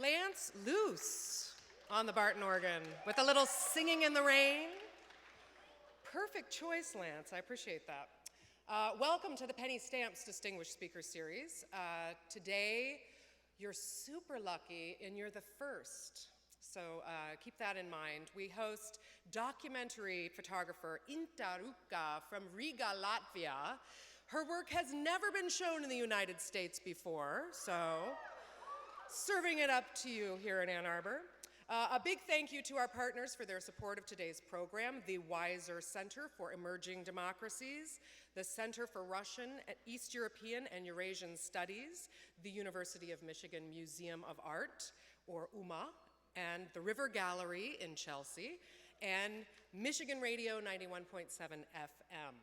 Lance loose on the Barton organ with a little singing in the rain. Perfect choice, Lance. I appreciate that. Welcome to the Penny Stamps Distinguished Speaker Series. Today, you're super lucky and you're the first. So keep that in mind. We host documentary photographer Inta Ruka from Riga, Latvia. Her work has never been shown in the United States before, so serving it up to you here in Ann Arbor. A big thank you to our partners for their support of today's program, the Weiser Center for Emerging Democracies, the Center for Russian, East European, and Eurasian Studies, the University of Michigan Museum of Art, or UMMA, and the River Gallery in Chelsea, and Michigan Radio 91.7 FM.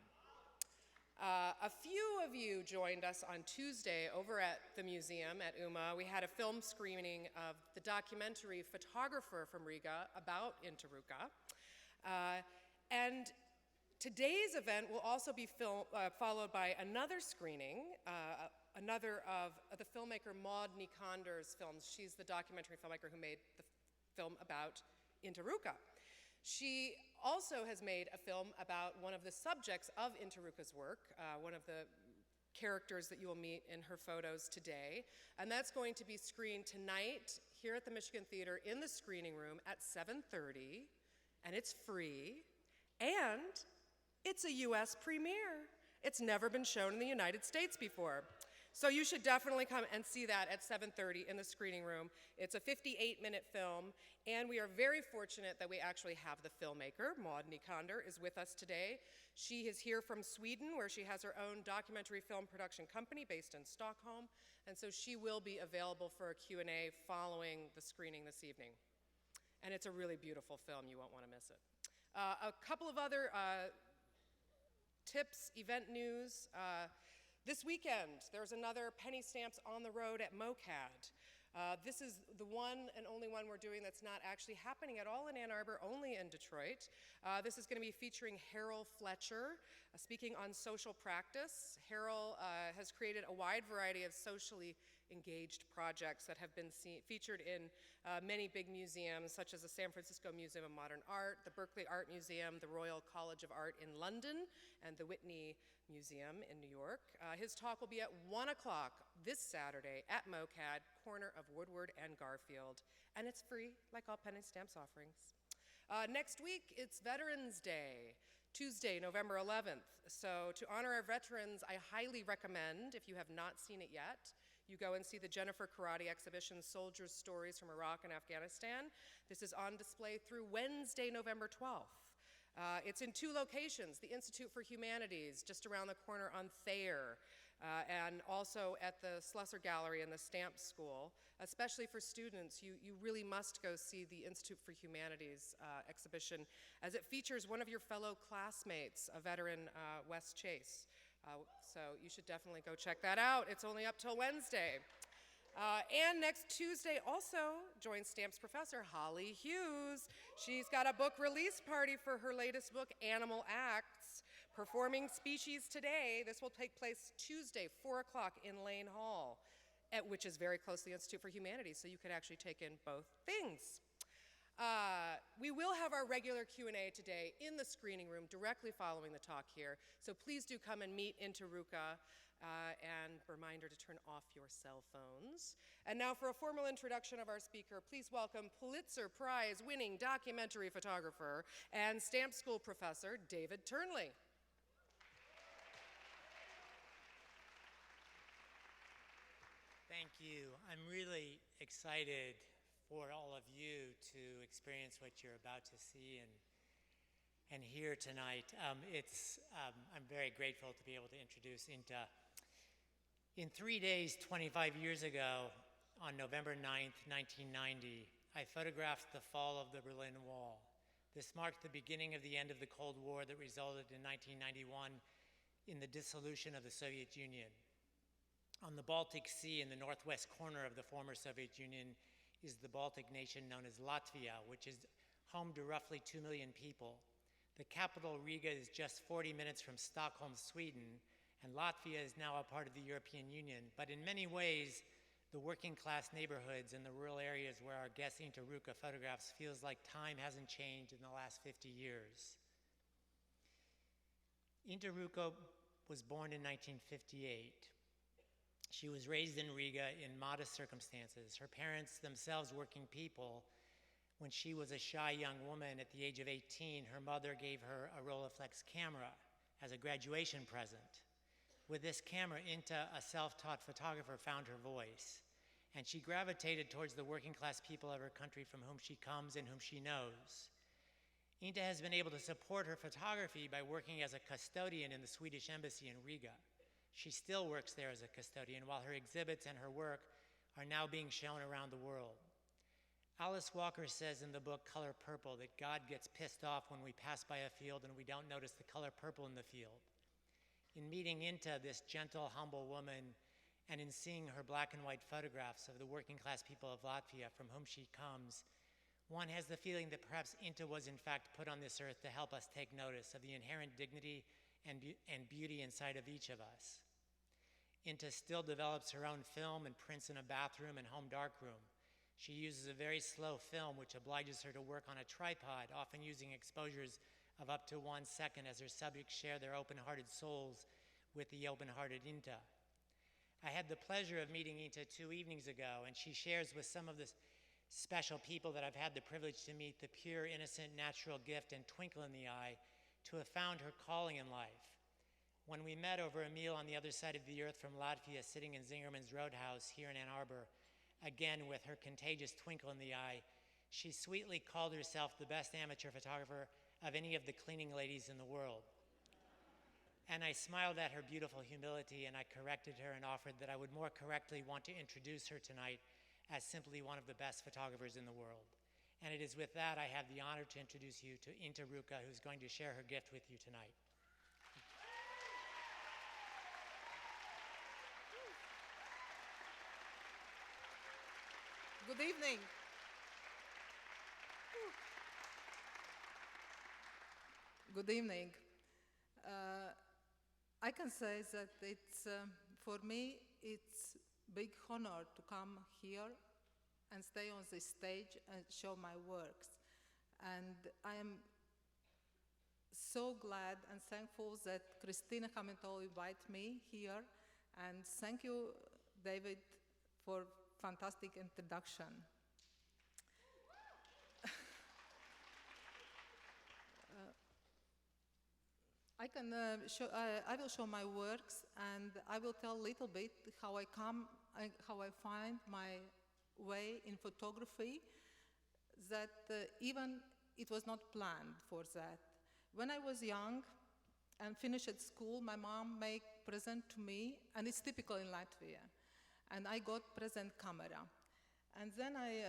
A few of you joined us on Tuesday over at the museum at UMMA. We had a film screening of the documentary Photographer from Riga about Inta Ruka. And today's event will also be followed by another screening, another of the filmmaker Maud Nikander's films. She's the documentary filmmaker who made the film about Inta Ruka. She also has made a film about one of the subjects of Inta Ruka's work, one of the characters that you will meet in her photos today, and that's going to be screened tonight here at the Michigan Theater in the screening room at 7:30, and it's free, and it's a US premiere. It's never been shown in the United States before. So you should definitely come and see that at 7:30 in the screening room. It's a 58-minute film, and we are very fortunate that we actually have the filmmaker. Maud Nikander is with us today. She is here from Sweden, where she has her own documentary film production company based in Stockholm, and so she will be available for a Q&A following the screening this evening. And it's a really beautiful film. You won't want to miss it. A couple of other tips, event news. This weekend, there's another Penny Stamps on the road at MoCAD. This is the one and only one we're doing that's not actually happening at all in Ann Arbor, only in Detroit. This is going to be featuring Harold Fletcher, speaking on social practice. Harold has created a wide variety of socially engaged projects that have been featured in many big museums, such as the San Francisco Museum of Modern Art, the Berkeley Art Museum, the Royal College of Art in London, and the Whitney Museum in New York. His talk will be at 1 o'clock this Saturday at MoCAD, corner of Woodward and Garfield, and it's free, like all Penny Stamps offerings. Next week, it's Veterans Day, Tuesday, November 11th. So to honor our veterans, I highly recommend, if you have not seen it yet, you go and see the Jennifer Karate exhibition, Soldiers' Stories from Iraq and Afghanistan. This is on display through Wednesday, November 12th. It's in two locations, the Institute for Humanities, just around the corner on Thayer, and also at the Slusser Gallery in the Stamp School. Especially for students, you really must go see the Institute for Humanities exhibition, as it features one of your fellow classmates, a veteran, Wes Chase. So you should definitely go check that out. It's only up till Wednesday. And next Tuesday also join Stamps professor Holly Hughes. She's got a book release party for her latest book, Animal Acts, Performing Species Today. This will take place Tuesday, 4 o'clock in Lane Hall, which is very close to the Institute for Humanities, so you could actually take in both things. We will have our regular Q&A today in the screening room directly following the talk here, so please do come and meet Inta Ruka, and reminder to turn off your cell phones. And now for a formal introduction of our speaker, please welcome Pulitzer Prize winning documentary photographer and Stamp School professor, David Turnley. Thank you. I'm really excited for all of you to experience what you're about to see and hear tonight. I'm very grateful to be able to introduce Inta. In 3 days, 25 years ago, on November 9th, 1990, I photographed the fall of the Berlin Wall. This marked the beginning of the end of the Cold War that resulted in 1991 in the dissolution of the Soviet Union. On the Baltic Sea, in the northwest corner of the former Soviet Union, is the Baltic nation known as Latvia, which is home to roughly 2 million people. The capital, Riga, is just 40 minutes from Stockholm, Sweden, and Latvia is now a part of the European Union. But in many ways, the working class neighborhoods and the rural areas where our guest Inta Ruka photographs feels like time hasn't changed in the last 50 years. Inta Ruka was born in 1958. She was raised in Riga in modest circumstances. Her parents, themselves working people, when she was a shy young woman at the age of 18, her mother gave her a Rolleiflex camera as a graduation present. With this camera, Inta, a self-taught photographer, found her voice, and she gravitated towards the working class people of her country from whom she comes and whom she knows. Inta has been able to support her photography by working as a custodian in the Swedish embassy in Riga. She still works there as a custodian, while her exhibits and her work are now being shown around the world. Alice Walker says in the book Color Purple that God gets pissed off when we pass by a field and we don't notice the color purple in the field. In meeting Inta, this gentle, humble woman, and in seeing her black and white photographs of the working class people of Latvia from whom she comes, one has the feeling that perhaps Inta was in fact put on this earth to help us take notice of the inherent dignity and beauty inside of each of us. Inta still develops her own film and prints in a bathroom and home darkroom. She uses a very slow film which obliges her to work on a tripod, often using exposures of up to 1 second as her subjects share their open-hearted souls with the open-hearted Inta. I had the pleasure of meeting Inta 2 evenings ago, and she shares with some of the special people that I've had the privilege to meet the pure, innocent, natural gift and twinkle in the eye to have found her calling in life. When we met over a meal on the other side of the earth from Latvia, sitting in Zingerman's Roadhouse here in Ann Arbor, again with her contagious twinkle in the eye, she sweetly called herself the best amateur photographer of any of the cleaning ladies in the world. And I smiled at her beautiful humility, and I corrected her and offered that I would more correctly want to introduce her tonight as simply one of the best photographers in the world. And it is with that I have the honor to introduce you to Inta Ruka, who's going to share her gift with you tonight. Good evening. Good evening. I can say that it's, for me, it's big honor to come here and stay on this stage and show my works. And I am so glad and thankful that Christina Hamentol invited me here. And thank you, David, for fantastic introduction. I will show my works, and I will tell a little bit how I find my way in photography, that even it was not planned for that. When I was young and finished at school, my mom made present to me, and it's typical in Latvia, and I got present camera. And then I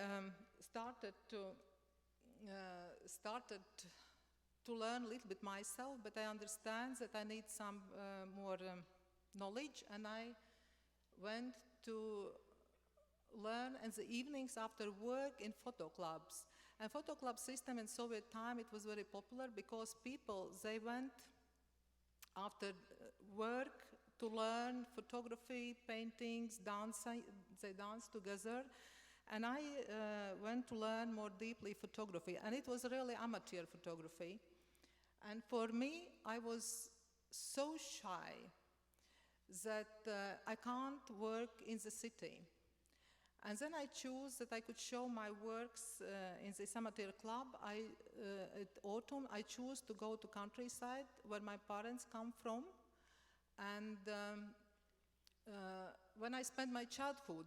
started to learn a little bit myself, but I understand that I need some more knowledge, and I went to learn in the evenings after work in photo clubs. And photo club system in Soviet time, it was very popular because people, they went after work to learn photography, paintings, dancing, they danced together. And I went to learn more deeply photography, and it was really amateur photography. And for me, I was so shy that I can't work in the city. And then I chose that I could show my works in this amateur club. At autumn, I chose to go to countryside where my parents come from. And when I spent my childhood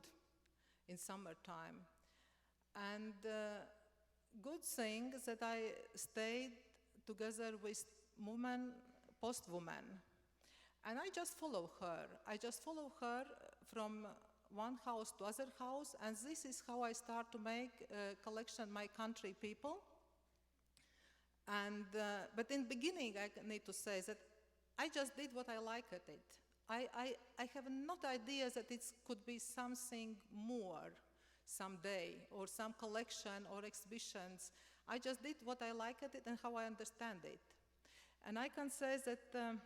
in summertime. And good thing that I stayed together with women, post-woman. And I just follow her. I just follow her from one house to other house, and this is how I start to make a collection My Country People. And, but in the beginning, I need to say that I just did what I liked at it. I have no idea that it could be something more someday, or some collection or exhibitions. I just did what I liked at it and how I understand it. And I can say that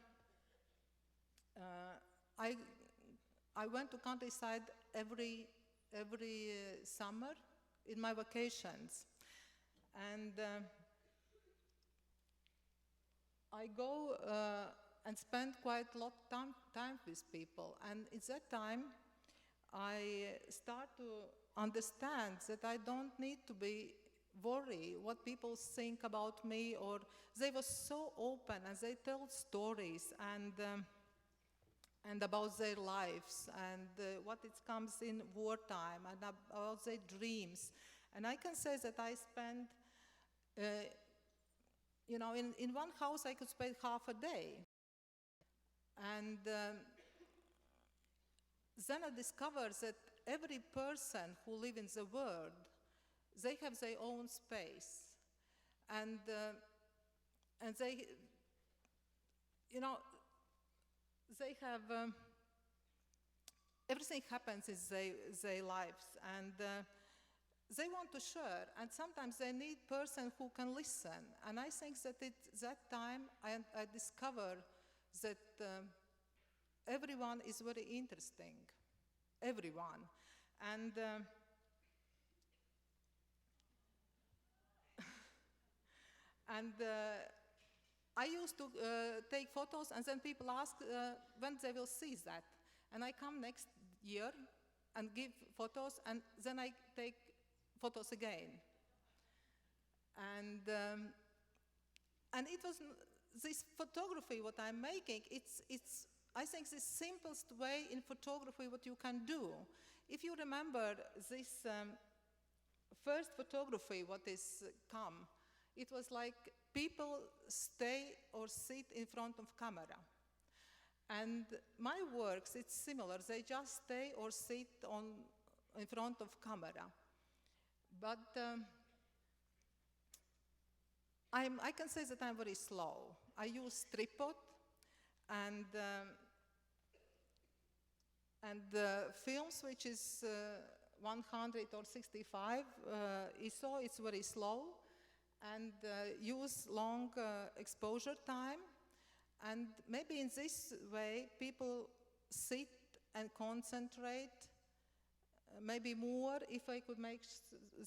I went to countryside every every summer in my vacations. And I go and spend quite a lot of time with people. And at that time, I start to understand that I don't need to be worried what people think about me, or they were so open and they tell stories and about their lives and what it comes in wartime and about their dreams. And I can say that I spend, you know, in one house I could spend half a day. And then I discovered that every person who lives in the world, they have their own space. And they, you know, they have, everything happens in their lives. And they want to share, and sometimes they need a person who can listen. And I think that at that time I discovered that everyone is very interesting, everyone. And I used to take photos, and then people ask when they will see that. And I come next year and give photos, and then I take photos again. And it was this photography, what I'm making, it's I think the simplest way in photography what you can do. If you remember this first photography, what is come, it was like people stay or sit in front of camera. And my works, it's similar. They just stay or sit in front of camera. But I can say that I'm very slow. I use tripod, and films which is 100 or 65 ISO, it's very slow, and use long exposure time. And maybe in this way, people sit and concentrate maybe more if I could make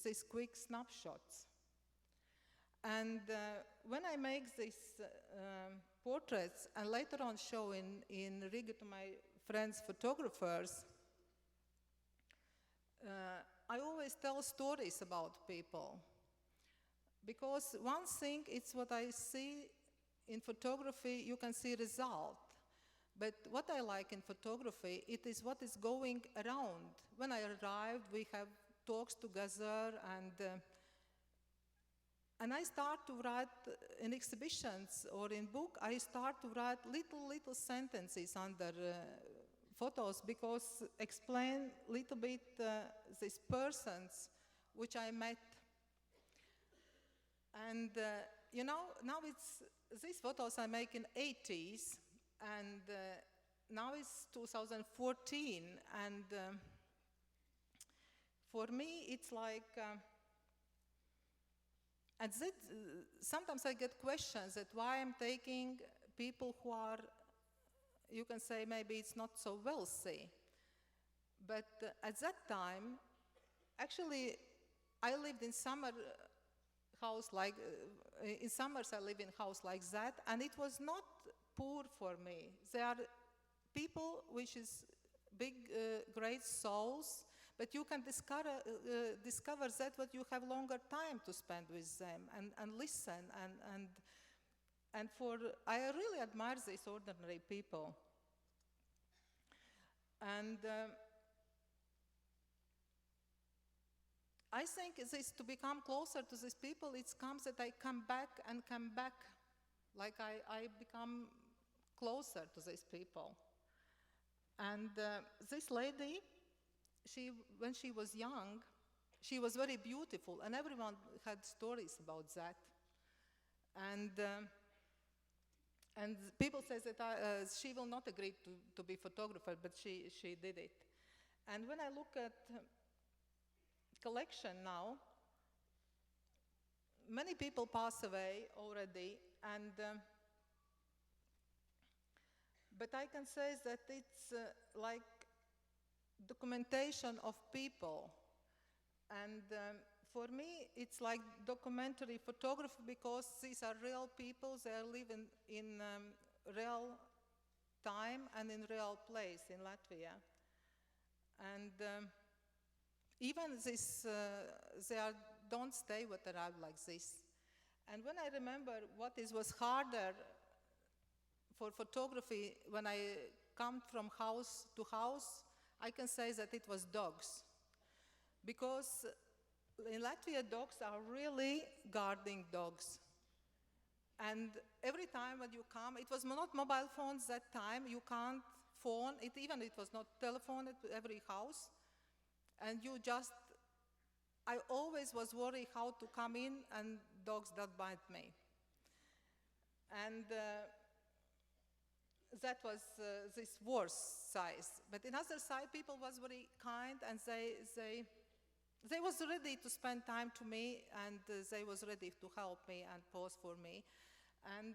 these quick snapshots. And when I make these portraits and later on show in Riga to my friends photographers, I always tell stories about people. Because one thing, it's what I see in photography, you can see result. But what I like in photography, it is what is going around. When I arrived, we have talks together, and I start to write in exhibitions or in book, I start to write little sentences under photos, because explain little bit these persons which I met. And you know, now it's, these photos I make in 80s, and now it's 2014, and for me it's like, and that, sometimes I get questions that why I'm taking people who are, you can say maybe it's not so wealthy. But at that time, actually, I lived in summer house like, in summers I live in house like that, and it was not poor for me. They are people which is big, great souls, but you can discover that what you have longer time to spend with them and listen and for, I really admire these ordinary people. And I think this, to become closer to these people, it comes that I come back and come back, like I become closer to these people. And this lady, when she was young, she was very beautiful, and everyone had stories about that. And people say that she will not agree to be photographer, but she did it. And when I look at collection now, many people pass away already, and but I can say that it's like documentation of people. And for me, it's like documentary photography because these are real people. They are living in real time and in real place in Latvia. And even this, don't stay with around like this. And when I remember what was harder for photography when I come from house to house, I can say that it was dogs. Because in Latvia, dogs are really guarding dogs. And every time when you come, it was not mobile phones that time, you can't phone, even it was not telephone at every house. And you just, I always was worried how to come in and dogs that bite me. And that was this worst side. But in other side, people was very kind and they was ready to spend time to me and they was ready to help me and pose for me. And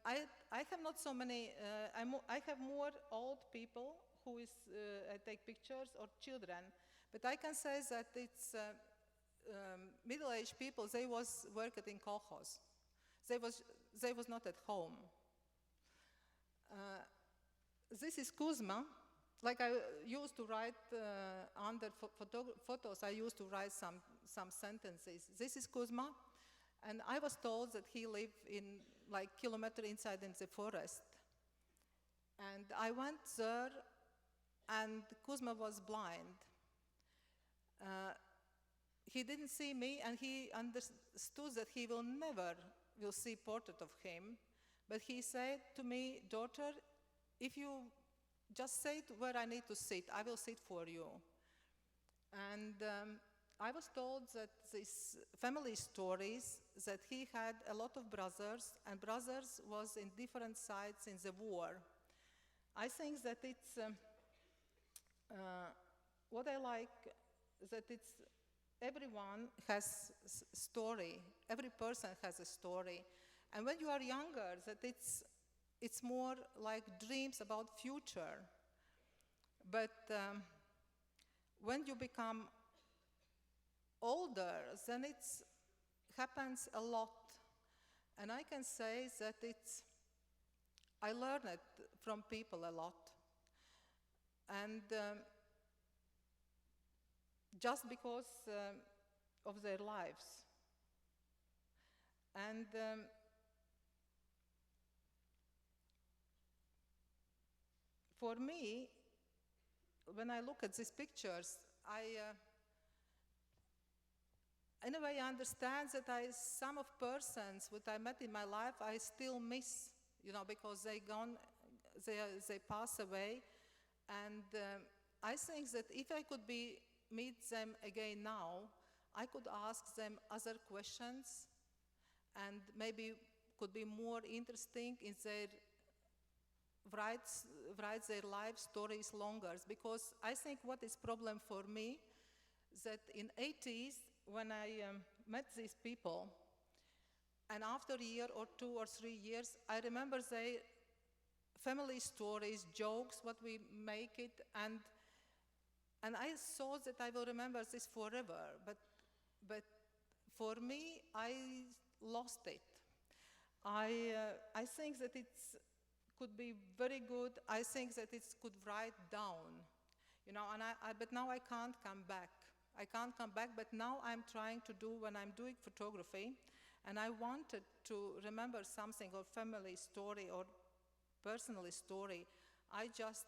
I have not so many, I have more old people who I take pictures or children, but I can say that it's middle-aged people, they was working in kolkhoz. They was not at home. This is Kuzma. Like I used to write under photos, I used to write some sentences. This is Kuzma, and I was told that he lived in like kilometer inside in the forest. And I went there, and Kuzma was blind. He didn't see me, and he understood that he will never see portrait of him. But he said to me, daughter, if you just say where I need to sit, I will sit for you. And I was told that these family stories, that he had a lot of brothers, and brothers was in different sides in the war. I think that it's, what I like, that it's, everyone has a story, every person has a story. And when you are younger, that it's more like dreams about future. But when you become older, then it happens a lot. And I can say that I learned it from people a lot. And just because of their lives. And for me, when I look at these pictures, in a way I understand that some of persons that I met in my life, I still miss, because they pass away. And I think that if I could meet them again now, I could ask them other questions and maybe could be more interesting in their write their life stories longer. Because I think what is problem for me, that in 80s, when I met these people, and after a year or 2 or 3 years, I remember their family stories, jokes, what we make it, and I thought that I will remember this forever, but for me, I lost it. I think that it could be very good. I think that it could write down, but now I can't come back. I can't come back, but now I'm trying to do, when I'm doing photography, and I wanted to remember something or family story or personal story, I just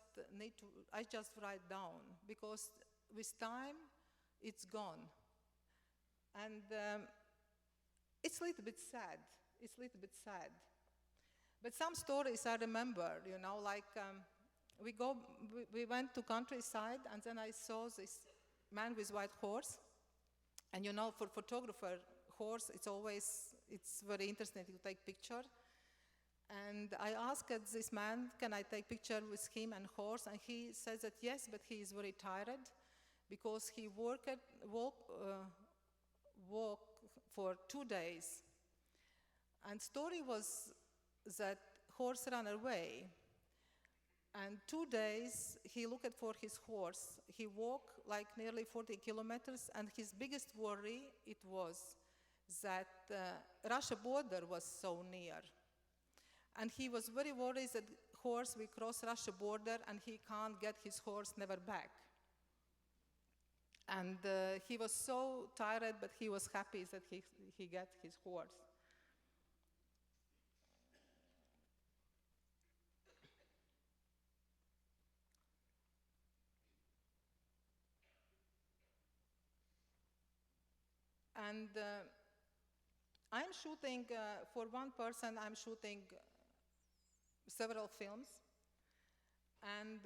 write down, because with time, it's gone. And it's a little bit sad. It's a little bit sad. But some stories I remember, like we went to countryside, and then I saw this man with white horse. And for photographer, horse, it's very interesting to take picture. And I asked this man, can I take picture with him and horse? And he says that yes, but he is very tired because he walked for 2 days. And story was that horse ran away. And 2 days, he looked for his horse. He walked like nearly 40 kilometers, and his biggest worry, it was that Russia border was so near. And he was very worried that horse will cross Russia border and he can't get his horse never back. And he was so tired, but he was happy that he got his horse. And I'm shooting, for one person, I'm shooting several films. And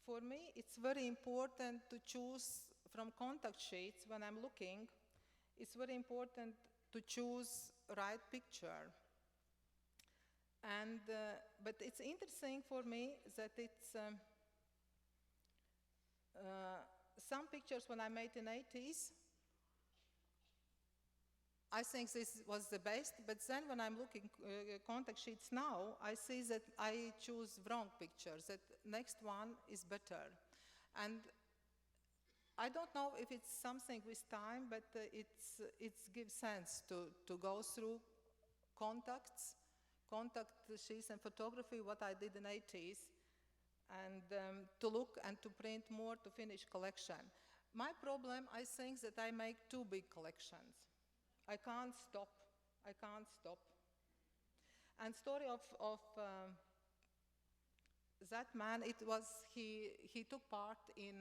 for me, it's very important to choose from contact sheets when I'm looking. It's very important to choose right picture. And, but it's interesting for me that it's some pictures when I made in 80s, I think this was the best, but then when I'm looking contact sheets now, I see that I choose wrong pictures, that next one is better. And I don't know if it's something with time, but it gives sense to go through contact sheets and photography, what I did in 80s, and to look and to print more to finish collection. My problem, I think that I make too big collections. I can't stop. And story of that man, it was he took part in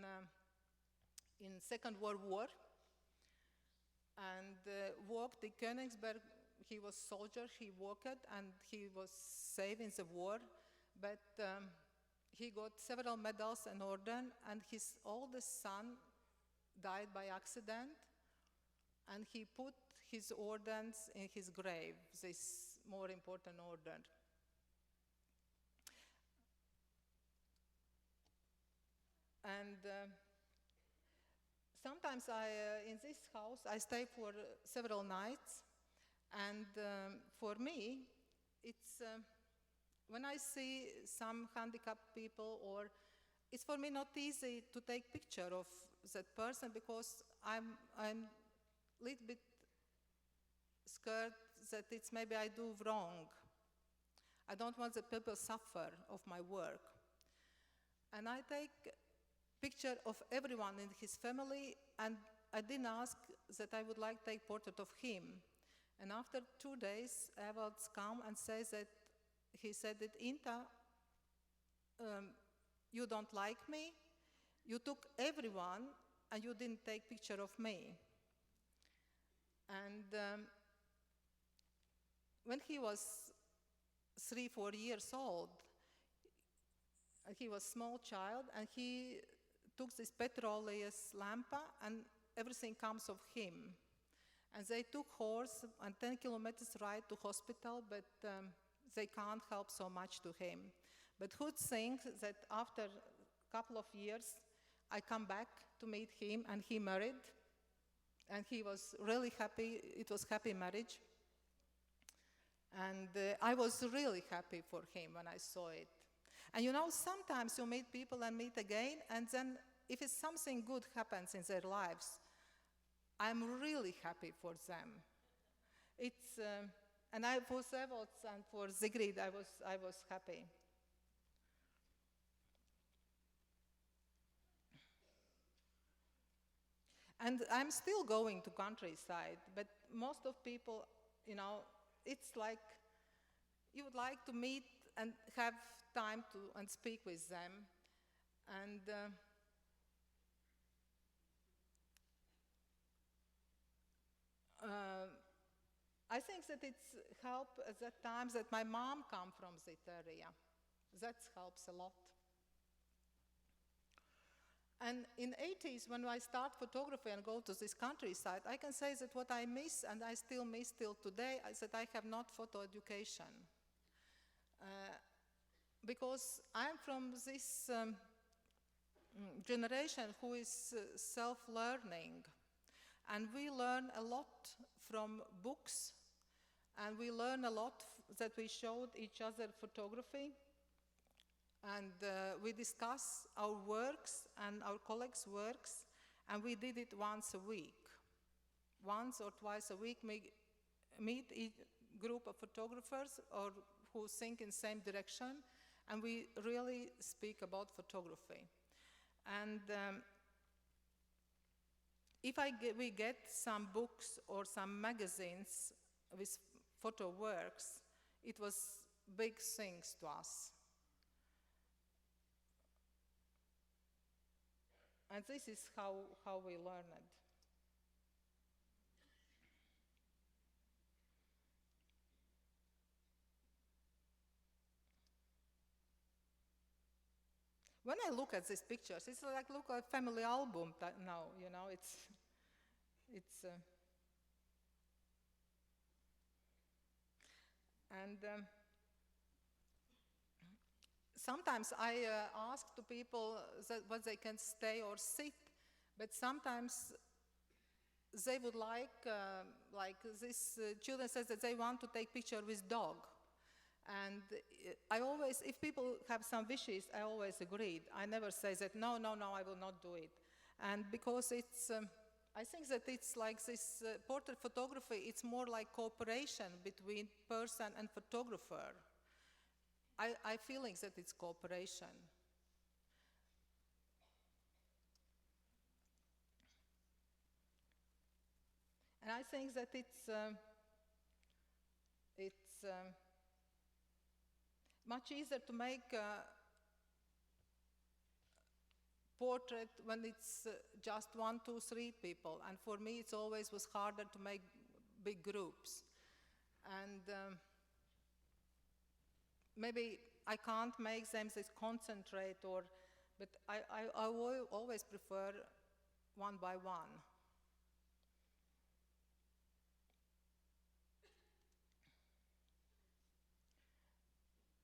Second World War and worked in Königsberg. He was soldier. He worked and he was saved in the war, but he got several medals and orders. And his oldest son died by accident, and he put his orders in his grave, this more important order. And sometimes in this house, I stay for several nights. And for me, it's when I see some handicapped people, or it's for me not easy to take picture of that person because I'm a little bit scared that it's maybe I do wrong. I don't want that people suffer of my work. And I take picture of everyone in his family, and I didn't ask that I would like to take portrait of him. And after 2 days, Evalds come and says that he said that Inta, you don't like me. You took everyone, and you didn't take picture of me. And when he was 3-4 years old, he was a small child, and he took this petroleus lamp, and everything comes of him. And they took horse and 10 kilometers ride to hospital, but they can't help so much to him. But who thinks that after a couple of years, I come back to meet him, and he married, and he was really happy. It was happy marriage. And I was really happy for him when I saw it. And you know, sometimes you meet people and meet again, and then if it's something good happens in their lives, I'm really happy for them. It's, and for Evalds and for Sigrid, I was happy. And I'm still going to countryside, but most of people, you know, it's like you would like to meet and have time to and speak with them. And I think that it's helped at that time that my mom come from that area. That helps a lot. And in 80s, when I start photography and go to this countryside, I can say that what I miss, and I still miss till today, is that I have not photo education. Because I'm from this generation who is self-learning. And we learn a lot from books, and we learn a lot that we showed each other photography. And we discuss our works and our colleagues' works, and we did it once a week. Once or twice a week, we meet a group of photographers or who think in the same direction, and we really speak about photography. And if we get some books or some magazines with photo works, it was big things to us. And this is how we learned. When I look at these pictures, it's like look at a family album now, you know, it's and sometimes I ask to people what they can stay or sit, but sometimes they would like this children says that they want to take picture with dog. And I always, if people have some wishes, I always agreed. I never say that, no, I will not do it. And because it's, I think that it's like this portrait photography, it's more like cooperation between person and photographer. I feeling that it's cooperation. And I think that it's much easier to make a portrait when it's just 1, 2, 3 people. And for me, it always was harder to make big groups. And maybe I can't make them this concentrate, but I always prefer one by one.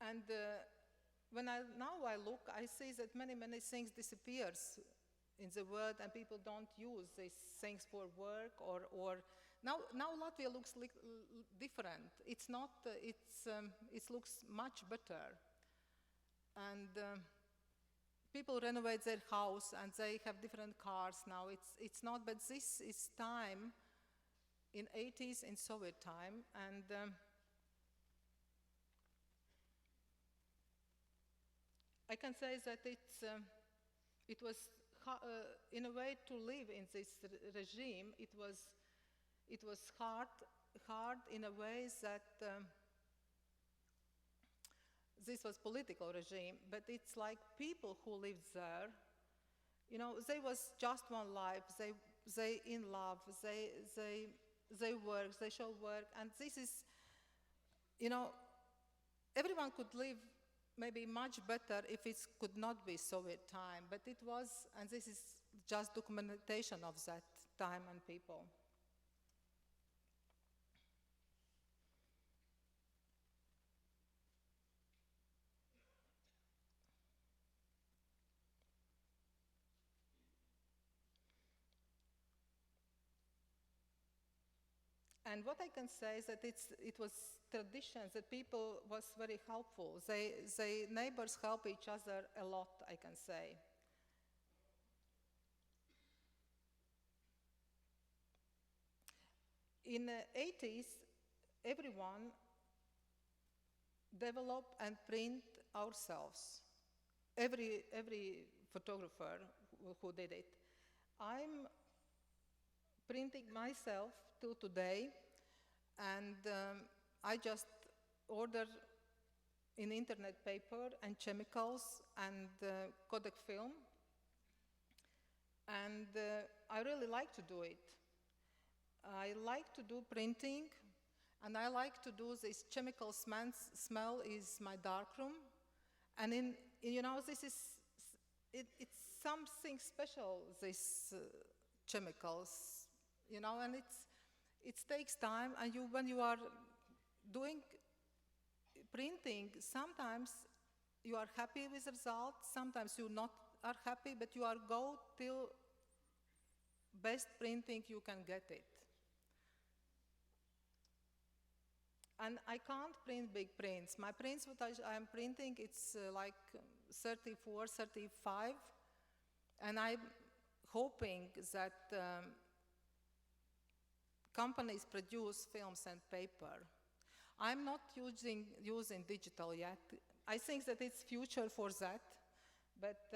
And now I look, I see that many things disappears in the world, and people don't use these things for work or now Latvia looks different. It's not. It looks much better, and people renovate their house and they have different cars now. It's not, but this is time in 80s in Soviet time, and. I can say that it was in a way to live in this regime. It was hard in a way that this was political regime, but it's like people who lived there. You know, they was just one life. They in love. They work. They show work, and this is, you know, everyone could live. Maybe much better if it could not be Soviet time, but it was, and this is just documentation of that time and people. And what I can say is that it was traditions that people was very helpful. They neighbors help each other a lot, I can say. In the 80s, everyone develop and print ourselves. Every photographer who did it. I'm printing myself till today, and I just order in internet paper and chemicals and Kodak film, and I really like to do it. I like to do printing, and I like to do this chemical smell is my darkroom, and you know, this is it's something special, these chemicals, you know, and it takes time, and when you are doing printing, sometimes you are happy with the result, sometimes you not are happy, but you are go till best printing you can get it. And I can't print big prints. My prints, what I am printing, it's like 34, 35, and I'm hoping that companies produce films and paper. I'm not using digital yet. I think that it's future for that, but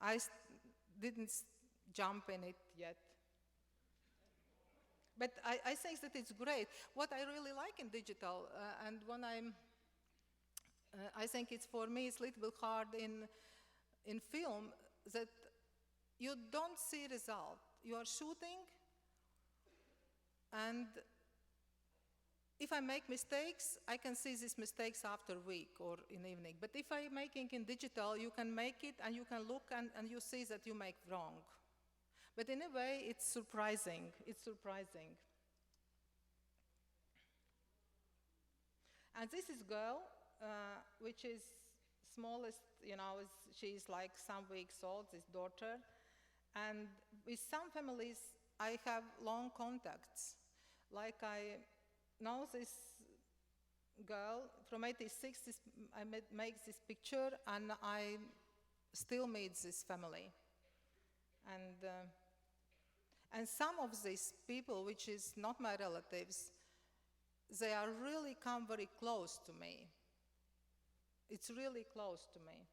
I didn't jump in it yet. But I think that it's great. What I really like in digital, and when I think it's for me, it's a little bit hard in film, that you don't see result. You are shooting, and if I make mistakes, I can see these mistakes after a week or in the evening. But if I'm making in digital, you can make it, and you can look, and you see that you make wrong. But in a way, it's surprising. It's surprising. And this is girl, which is smallest, she's like some weeks old, this daughter. And with some families, I have long contacts. Like I know this girl from 86, I make this picture, and I still meet this family. And some of these people, which is not my relatives, they are really come very close to me. It's really close to me.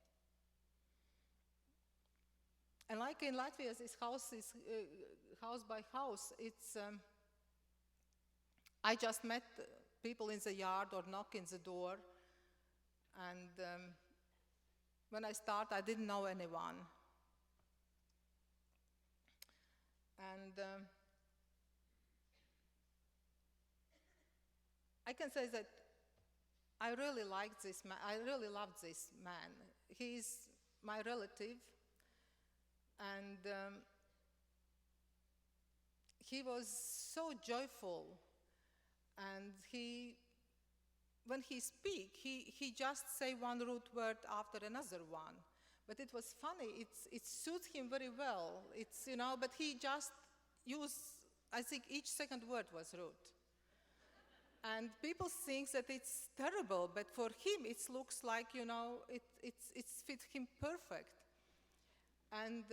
And like in Latvia, this house is house by house. It's I just met people in the yard or knock in the door, and when I start, I didn't know anyone. And I can say that I really liked this man. I really loved this man. He's my relative, and he was so joyful. And when he speak, he just say one root word after another one. But it was funny. It suits him very well. But he just used, I think each second word was rude. And people think that it's terrible, but for him it looks like, it fits him perfect. And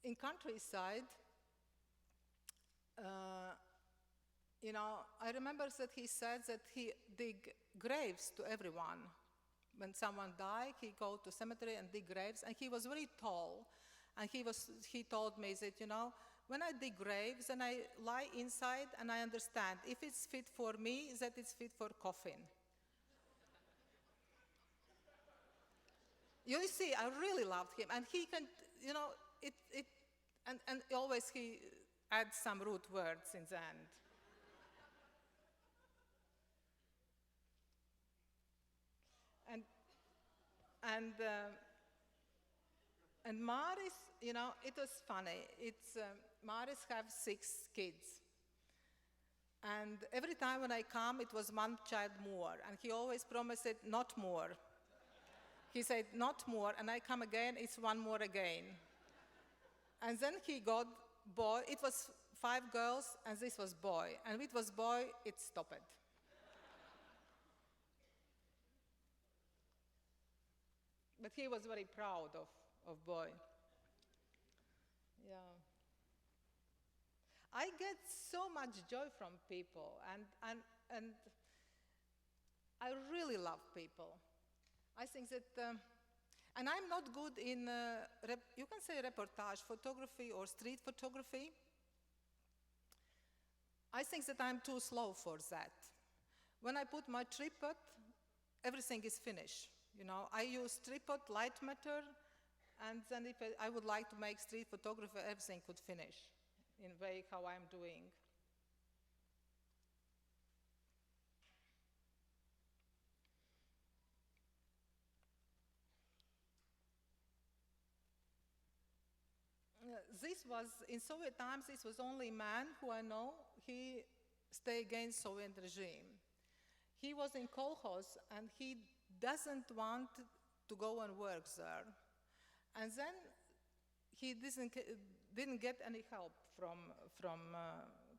in countryside, I remember that he said that he dig graves to everyone. When someone died, he go to cemetery and dig graves, and he was very tall. And he told me that, when I dig graves and I lie inside and I understand if it's fit for me, that it's fit for coffin. You see, I really loved him, and he can, and always he adds some root words in the end. And Maris, it was funny. Maris have 6 kids. And every time when I come, it was one child more. And he always promised it, not more. He said, not more. And I come again, it's one more again. And then he got boy. It was 5 girls, and this was boy. And it was boy, it stopped. But he was very proud of boy. Yeah. I get so much joy from people, and I really love people. I think that, and I'm not good in, you can say reportage photography or street photography. I think that I'm too slow for that. When I put my tripod, everything is finished. I use tripod, light matter, and then if I would like to make street photography, everything could finish in a way how I'm doing. This was, in Soviet times, this was only man who I know, he stayed against Soviet regime. He was in kolkhoz, and he doesn't want to go and work there. And then he didn't get any help from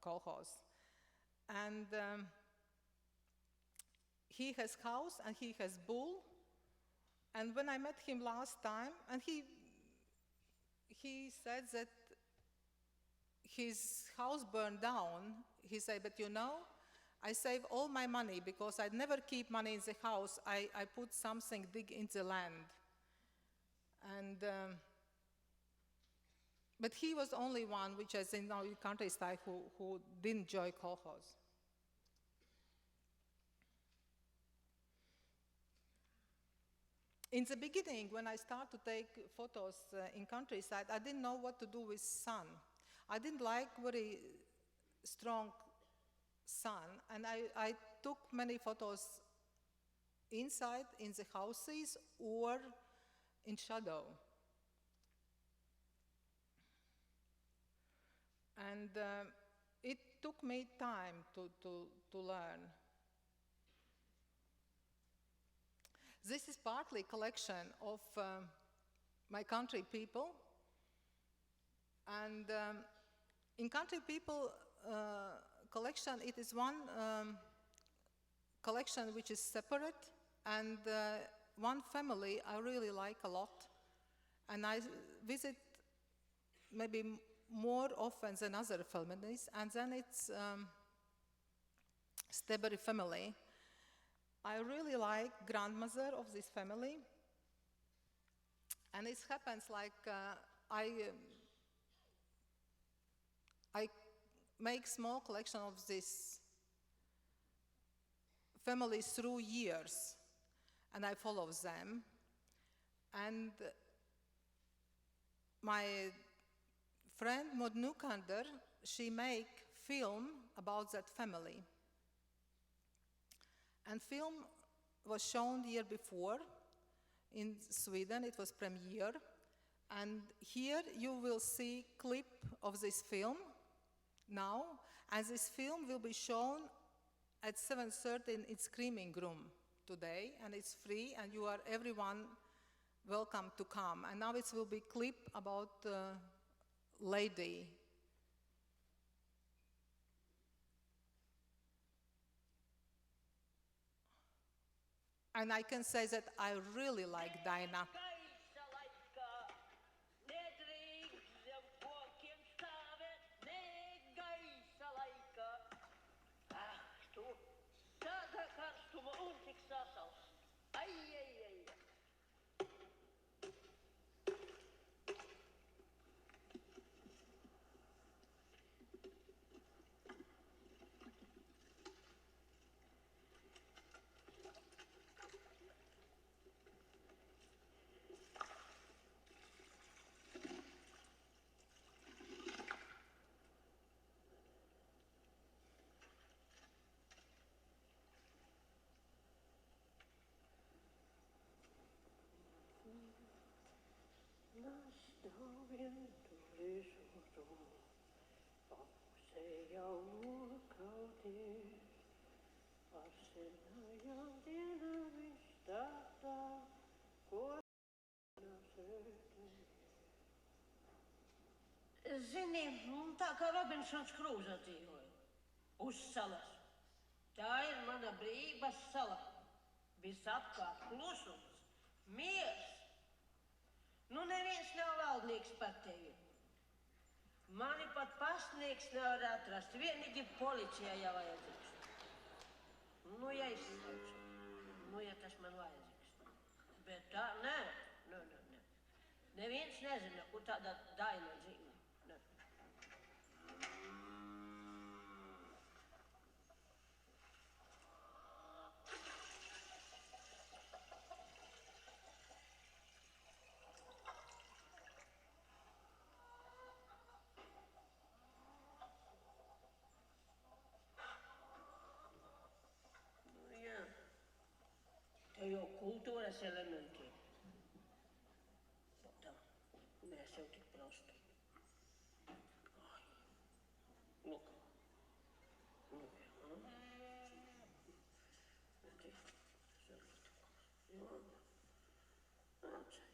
kolkhoz. And he has house and he has bull, And when I met him last time, and he said that his house burned down, he said, but you know, I save all my money because I never keep money in the house. I put something big in the land. And, but he was only one, which is in our countryside, who didn't join kolkhoz. In the beginning, when I started to take photos in countryside, I didn't know what to do with sun. I didn't like very strong sun, and I took many photos inside in the houses or in shadow. And it took me time to learn. This is partly collection of my country people. And in country people collection, it is one collection which is separate, and one family I really like a lot. And I visit maybe more often than other families, and then it's Steberi family. I really like grandmother of this family, and it happens like I make small collection of this family through years, and I follow them. And my friend Maud Nukander, she make film about that family. And film was shown the year before in Sweden. It was premiere. And here you will see clip of this film now. And this film will be shown at 7:30 in its screening room today. And it's free, and you are everyone welcome to come. And now it will be clip about lady. And I can say that I really like Dinah. Zini, tā kā Robinsons Krūza dzīvoja, uz salas. Tā ir mana brīvības sala. Visapkārt klusums, miers. Nu neviens nav valdnieks par tevi. Mani pat pastnieks nevar atrast, vienīgi policijai jau vajadzīgs. Nu, ja izslēgšu, nu, ja tas man vajadzīgs. Bet tā, nē. Neviens nezina, kur tāda Daina dzīvo. Jau kultūras elementi. Tā, mēs jau tik prosti. Ai, lūk.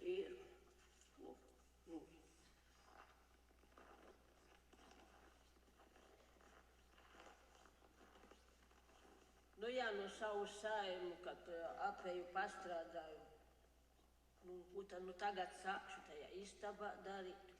Ir. Lūk. Nu jā, no savu saimu, kad apēju pastrādāju, Nu tagad sākšu tajā istabā darīt.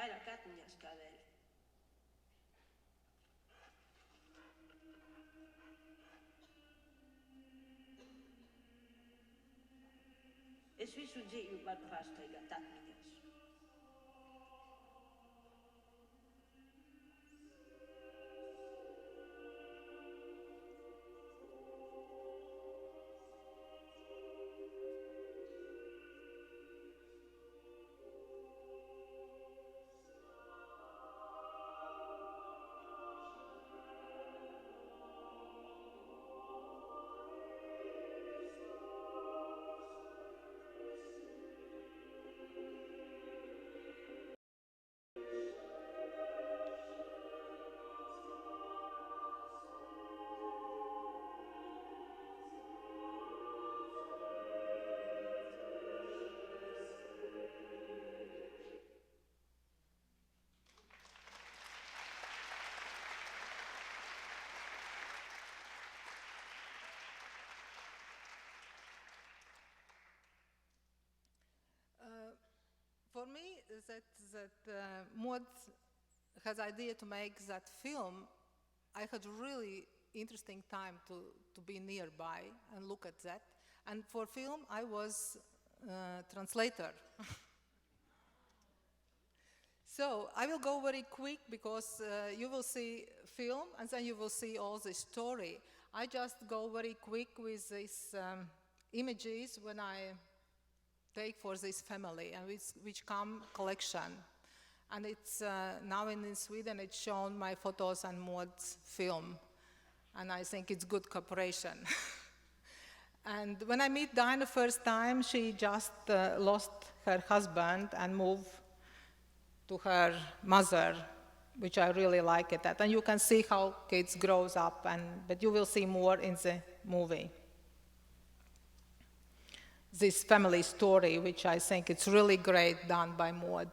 Vairāk atmiņās kā vēl. Es visu dzīvi varu pārsteigāt atmiņās. For me, that Maud has idea to make that film. I had really interesting time to be nearby and look at that. And for film, I was translator. So I will go very quick because you will see film and then you will see all the story. I just go very quick with these images when I take for this family and which come collection. And it's now in Sweden, it's shown my photos and Maud's film. And I think it's good cooperation. And when I meet Dinah first time, she just lost her husband and moved to her mother, which I really like it. And you can see how kids grows up, but you will see more in the movie. This family story, which I think it's really great done by Maud.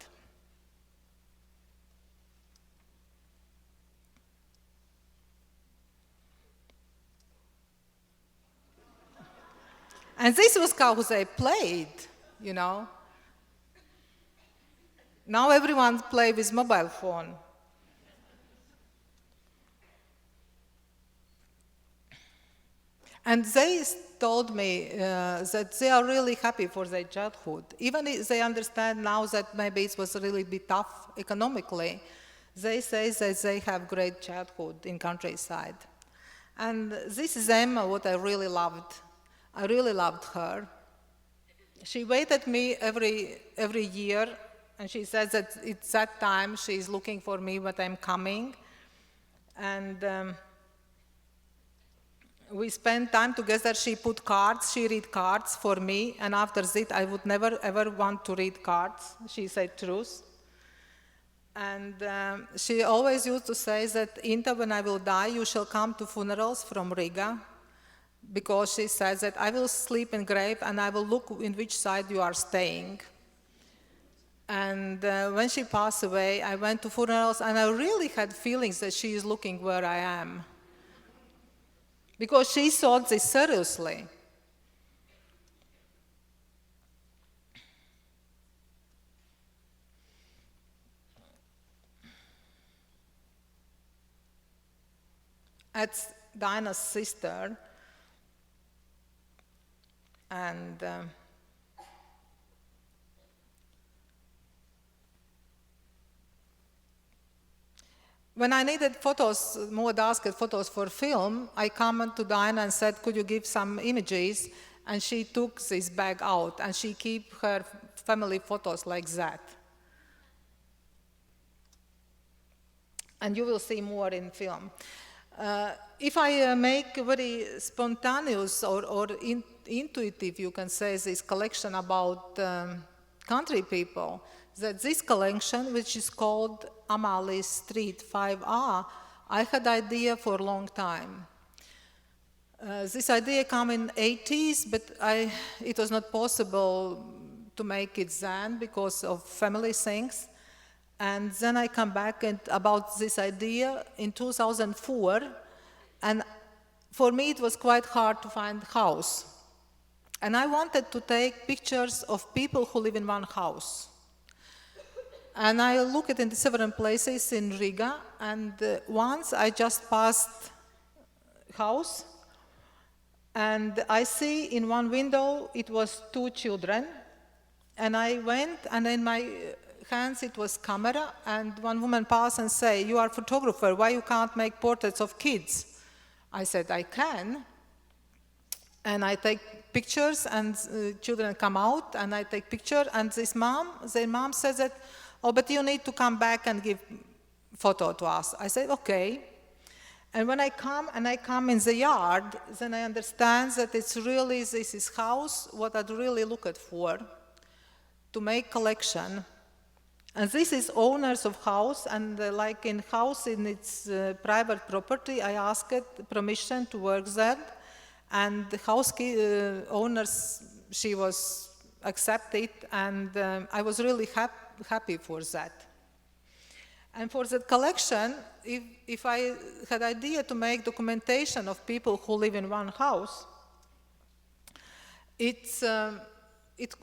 And this was how they played, you know. Now everyone plays with mobile phone. And they told me that they are really happy for their childhood. Even if they understand now that maybe it was really bit tough economically, they say that they have great childhood in countryside. And this is Emma, what I really loved. I really loved her. She waited me every year, and she says that it's that time she's looking for me when I'm coming. And we spent time together. She put cards, she read cards for me, and after that I would never ever want to read cards. She said truth. And she always used to say that, Inta, when I will die, you shall come to funerals from Riga, because she says that I will sleep in grave and I will look in which side you are staying. And when she passed away, I went to funerals and I really had feelings that she is looking where I am. Because she thought this seriously. That's Dinah's sister. And when I needed photos, Maud asked photos for film, I came to Dinah and said, could you give some images? And she took this bag out and she keep her family photos like that. And you will see more in film. If I make very spontaneous or intuitive, you can say, this collection about country people, that this collection, which is called Amalias Street 5A, I had idea for a long time. This idea came in 80s, but it was not possible to make it then because of family things. And then I come back about this idea in 2004, and for me it was quite hard to find a house. And I wanted to take pictures of people who live in one house. And I looked in several places in Riga, and once I just passed house, and I see in one window it was 2 children, and I went, and in my hands it was camera, and one woman passed and say, "You are a photographer, why you can't make portraits of kids?" I said, "I can." And I take pictures, and children come out, and I take picture, and their mom says that, "Oh, but you need to come back and give photo to us." I said, "Okay." And when I come in the yard, then I understand that it's really, this is house, what I'd really looked for, to make collection. And this is owners of house, and like in house in its private property, I asked permission to work there, and the house owners, she was accepted, and I was really happy for that. And for that collection, if I had idea to make documentation of people who live in one house, it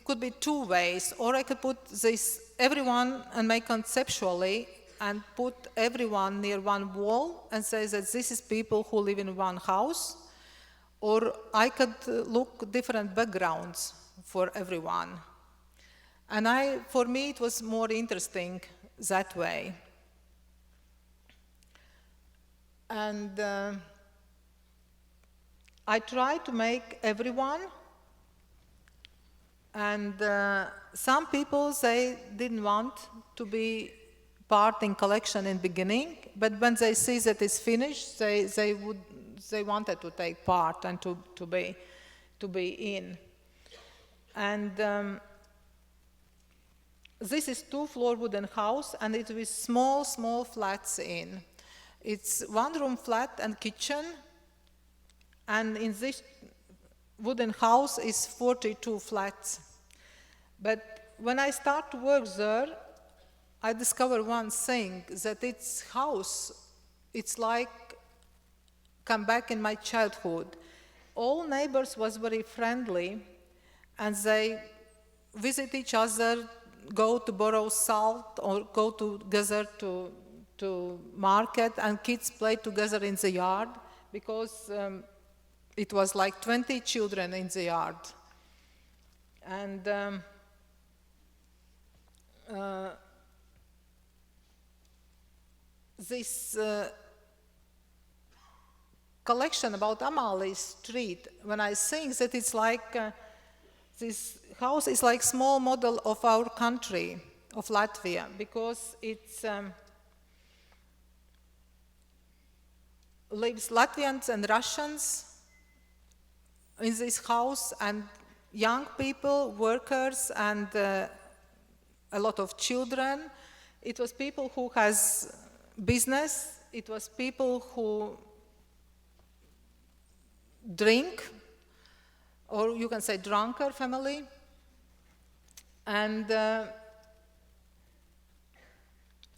could be 2 ways, or I could put this everyone and make conceptually and put everyone near one wall and say that this is people who live in one house, or I could look different backgrounds for everyone. And for me, it was more interesting that way. And I tried to make everyone, and some people, they didn't want to be part in collection in beginning, but when they see that it's finished, they wanted to take part and to be in. And this is 2-floor wooden house, and it is small flats in. It's 1-room flat and kitchen, and in this wooden house is 42 flats. But when I start to work there, I discover one thing, that its house, it's like come back in my childhood. All neighbors was very friendly, and they visit each other, go to borrow salt, or go together to market, and kids play together in the yard, because it was like 20 children in the yard. And this collection about Amalias Street, when I think that it's like, this house is like small model of our country, of Latvia, because it's lives Latvians and Russians in this house, and young people, workers, and a lot of children. It was people who has business. It was people who drink, or you can say drunkard family. And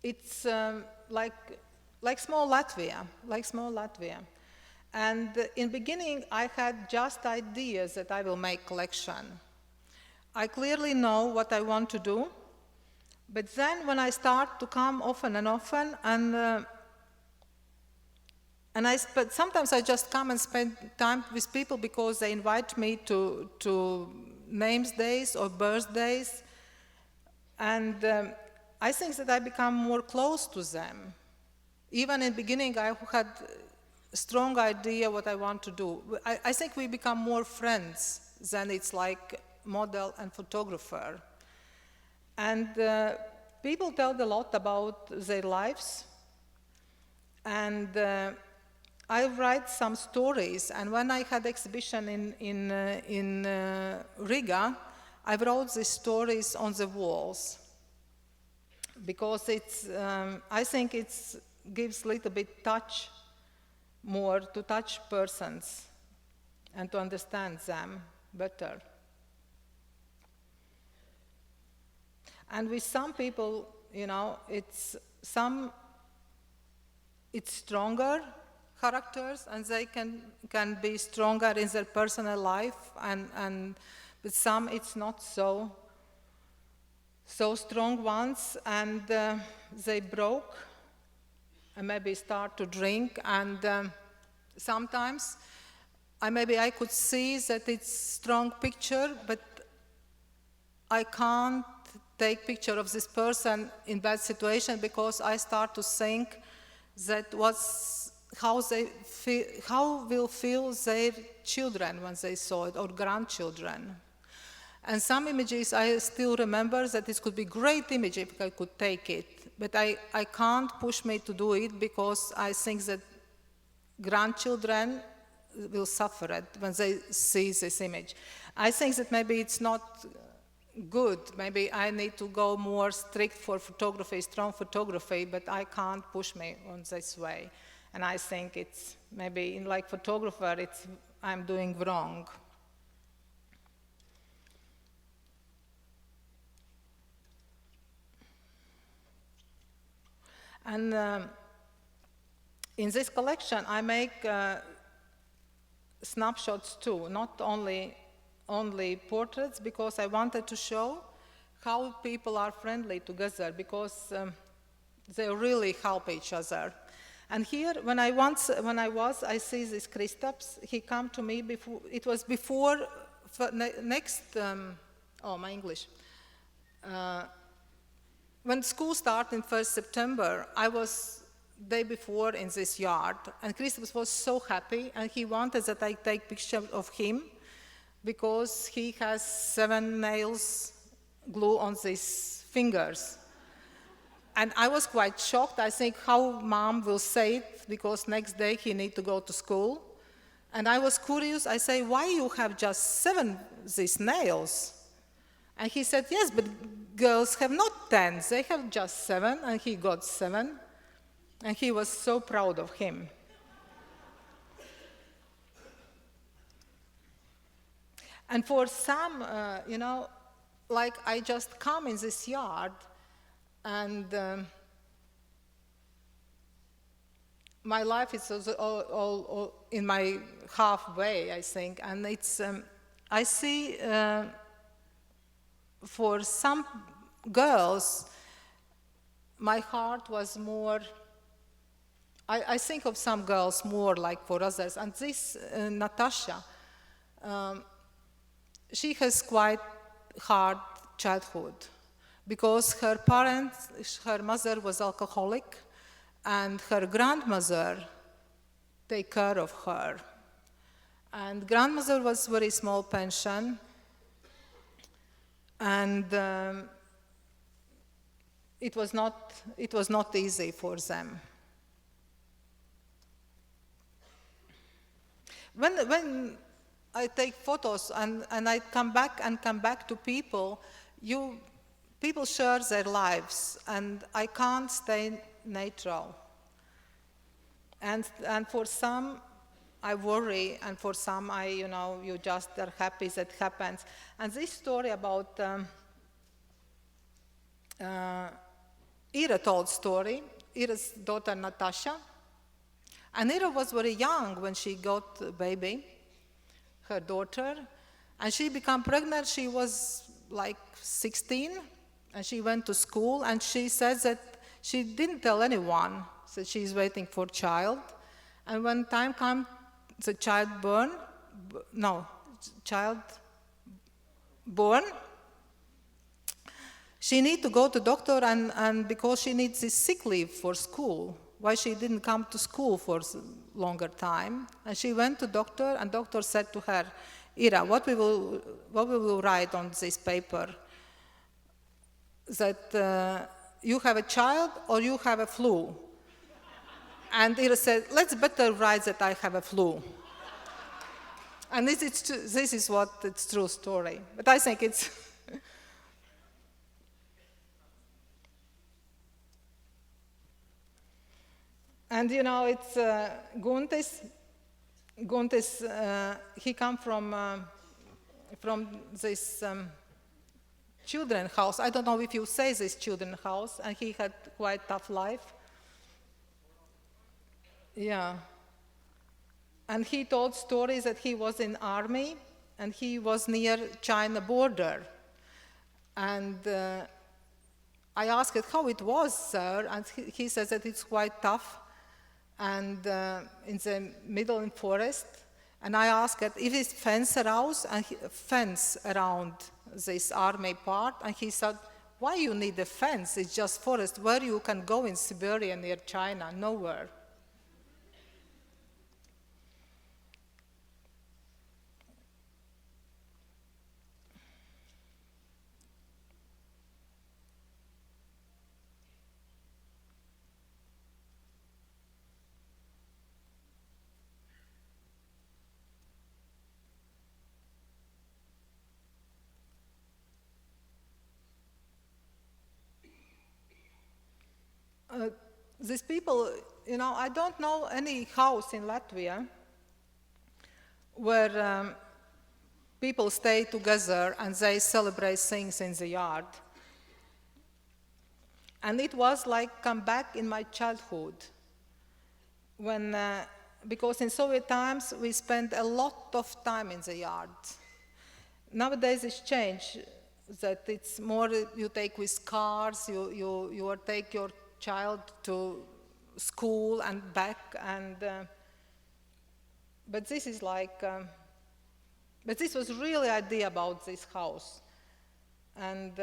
it's like small Latvia. And in beginning, I had just ideas that I will make collection. I clearly know what I want to do, but then when I start to come often, and sometimes I just come and spend time with people because they invite me to names days or birthdays, and I think that I become more close to them. Even in the beginning, I had a strong idea what I want to do. I think we become more friends than it's like model and photographer. And people tell a lot about their lives. And I write some stories, and when I had exhibition in Riga, I wrote these stories on the walls because I think it gives a little bit more to touch persons and to understand them better. And with some people, it's stronger characters, and they can be stronger in their personal life, and with some it's not so strong ones, and they broke and maybe start to drink, and sometimes maybe I could see that it's strong picture, but I can't take picture of this person in bad situation because I start to think that how will feel their children when they saw it, or grandchildren. And some images I still remember that it could be great image if I could take it, but I can't push me to do it because I think that grandchildren will suffer it when they see this image. I think that maybe it's not good. Maybe I need to go more strict for photography, strong photography, but I can't push me on this way. And I think it's maybe like photographer, I'm doing wrong. And in this collection, I make snapshots too, not only portraits, because I wanted to show how people are friendly together, because they really help each other. And here, when I see this Kristaps, he came to me before, it was before, my English. When school started in 1st September, I was day before in this yard, and Kristaps was so happy, and he wanted that I take picture of him because he has 7 nails glue on his fingers. And I was quite shocked. I think how mom will say it, because next day he need to go to school. And I was curious. I say, why you have just 7 these nails? And he said, yes, but girls have not 10. They have just 7, and he got 7. And he was so proud of him. And for some, like I just come in this yard, and my life is all in my halfway, I think. And it's, I see for some girls, my heart was more, I think of some girls more like for others. And this Natasha, she has quite hard childhood because her mother was alcoholic, and her grandmother take care of her. And grandmother was very small pension, and it was not easy for them. When I take photos and I come back to people, people share their lives, and I can't stay neutral. And for some, I worry, and for some, you just are happy that happens. And this story about Ira told story, Ira's daughter Natasha. And Ira was very young when she got a baby, her daughter, and she became pregnant. She was like 16, and she went to school, and she said that she didn't tell anyone that she's waiting for a child. And when time came, the child born, she need to go to doctor, and because she needs this sick leave for school, why she didn't come to school for a longer time. And she went to doctor, and doctor said to her, Ira, what we will write on this paper? That you have a child or you have a flu? And he said, let's better write that I have a flu. And this is what it's true story. But I think it's and you know, it's Guntis. Guntis, he come from this children house. I don't know if you say this children house, and he had quite tough life. Yeah. And he told stories that he was in army, and he was near China border. And I asked how it was, sir, and he says that it's quite tough, and in the middle in forest. And I asked if it's fence around this army part, and he said, why you need a fence? It's just forest. Where you can go in Siberia near China? Nowhere. These people, you know, I don't know any house in Latvia where people stay together and they celebrate things in the yard. And it was like come back in my childhood when, because in Soviet times we spent a lot of time in the yard. Nowadays it's changed, that it's more you take with cars, you take your child to school and back, and but this is like, but this was really idea about this house, and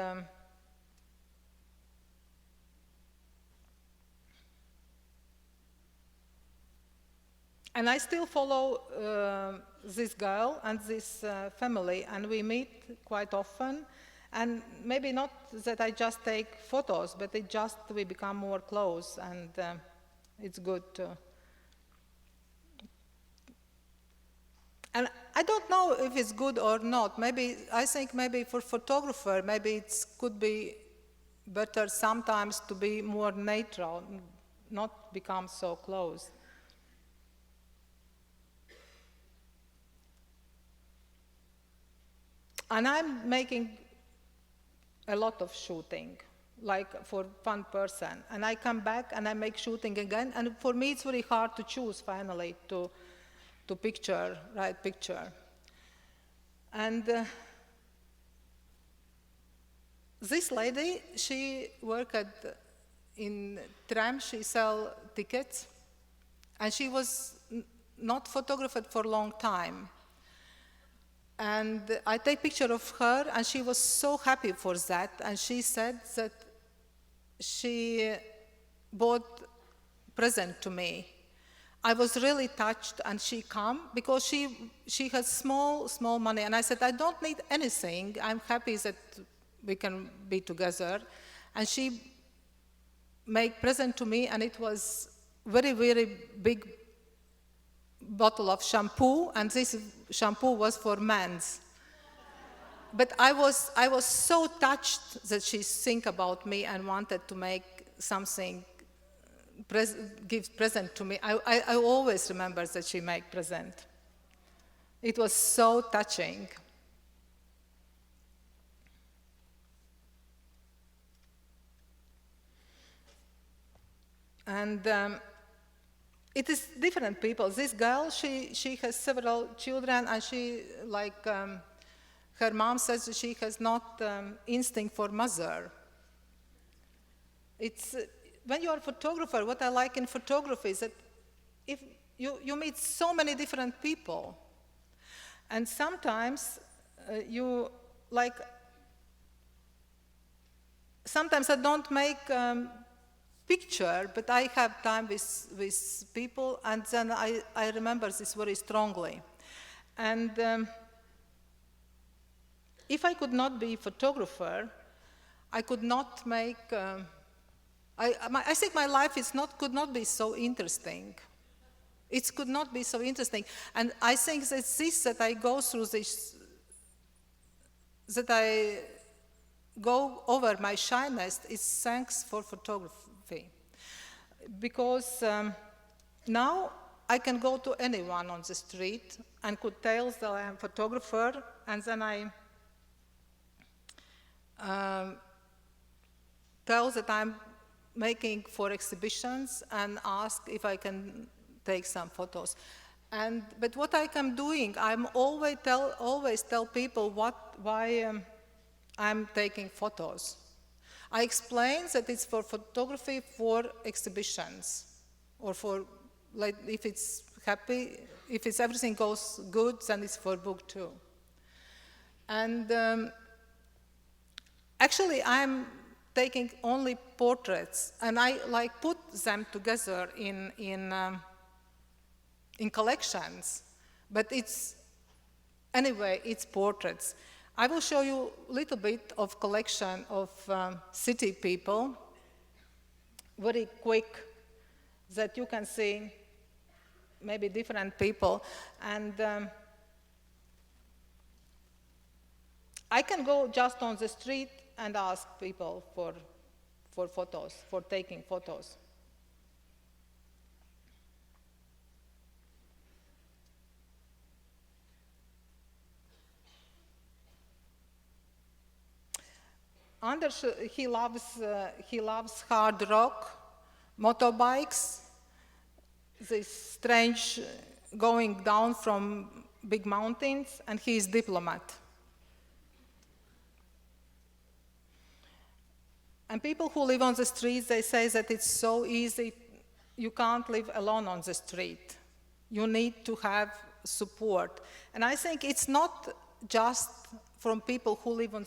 I still follow this girl and this family, and we meet quite often. And maybe not that I just take photos, but it just, we become more close, and it's good to. And I don't know if it's good or not. Maybe, I think maybe for photographer, maybe it could be better sometimes to be more neutral, not become so close. And I'm making a lot of shooting, like for one person. And I come back and I make shooting again. And for me, it's very hard to choose finally to picture, right picture. And this lady, she worked in tram, she sell tickets. And she was not photographed for a long time. And I take picture of her, and she was so happy for that. And she said that she bought present to me. I was really touched, and she come because she has small money. And I said, I don't need anything. I'm happy that we can be together. And she made present to me, and it was very, very big bottle of shampoo, and this shampoo was for men's. But I was so touched that she think about me and wanted to make something, give present to me. I always remember that she made present. It was so touching. And it is different people. This girl, she has several children, and she, like, her mom says that she has not instinct for mother. It's, when you are a photographer, what I like in photography is that if you meet so many different people, and sometimes you, like, sometimes I don't make picture, but I have time with people, and then I remember this very strongly. And if I could not be a photographer, I could not make I think my life could not be so interesting. It could not be so interesting. And I think that that I go through this, that I go over my shyness is thanks for photography. Because now I can go to anyone on the street and could tell that I am a photographer, and then I tell that I'm making for exhibitions and ask if I can take some photos. But what I am doing, I'm always tell people why I'm taking photos. I explain that it's for photography for exhibitions, or for, like, if it's happy, if everything goes good, then it's for book too. And actually, I'm taking only portraits, and I put them together in collections. But anyway, it's portraits. I will show you a little bit of collection of city people, very quick, that you can see maybe different people. And I can go just on the street and ask people for photos, for taking photos. Anders, he loves hard rock, motorbikes, this strange going down from big mountains, and he is diplomat. And people who live on the streets, they say that it's so easy, you can't live alone on the street. You need to have support. And I think it's not just from people who live on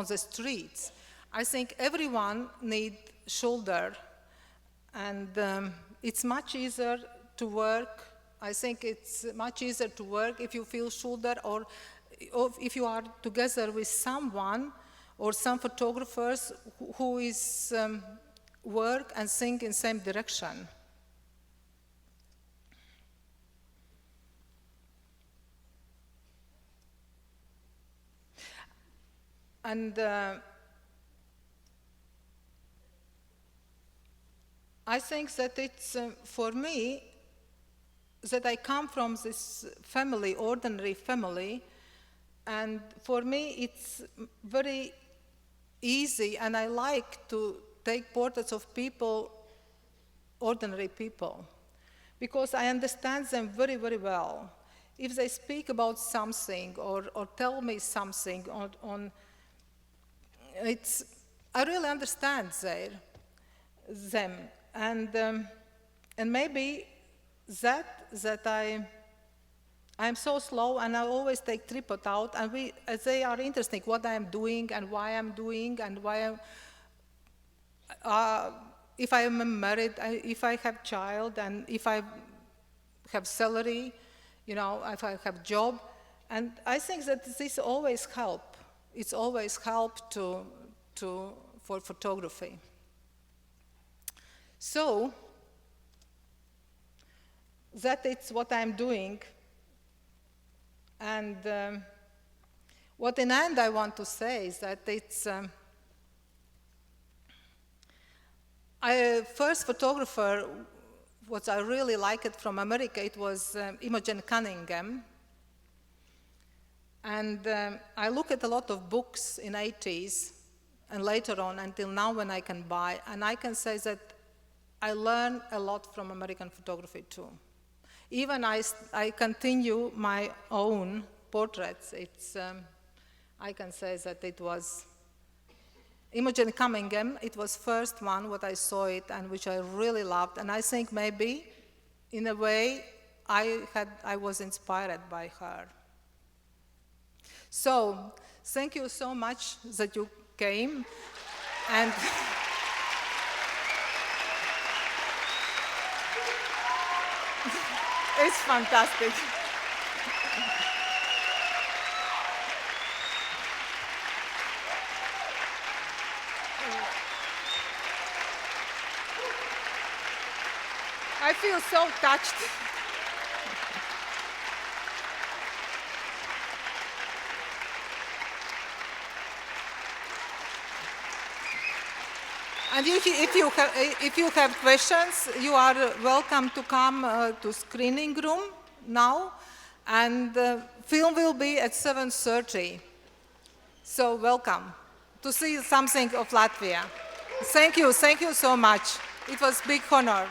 the streets. I think everyone needs shoulder, and it's much easier to work. I think it's much easier to work if you feel shoulder, or if you are together with someone or some photographers who is work and think in same direction. And I think that it's, for me, that I come from this family, ordinary family, and for me it's very easy, and I like to take portraits of people, ordinary people, because I understand them very, very well. If they speak about something or tell me something on I really understand them, and maybe that I'm so slow, and I always take tripod out, and they are interesting what I'm doing and why I'm doing, and why if I am married, if I have child, and if I have salary, if I have job, and I think that this always help. It's always helped for photography. So that it's what I'm doing, and what in the end I want to say is that it's first photographer, what I really liked from America, it was Imogen Cunningham. And I look at a lot of books in 80s and later on until now when I can buy, and I can say that I learn a lot from American photography too. Even I continue my own portraits. I can say that it was Imogen Cunningham. It was first one what I saw it and which I really loved, and I think maybe in a way I was inspired by her. So, thank you so much that you came, and it's fantastic. I feel so touched. And if you have questions, you are welcome to come to screening room now. And the film will be at 7:30. So welcome to see something of Latvia. Thank you so much. It was a big honor.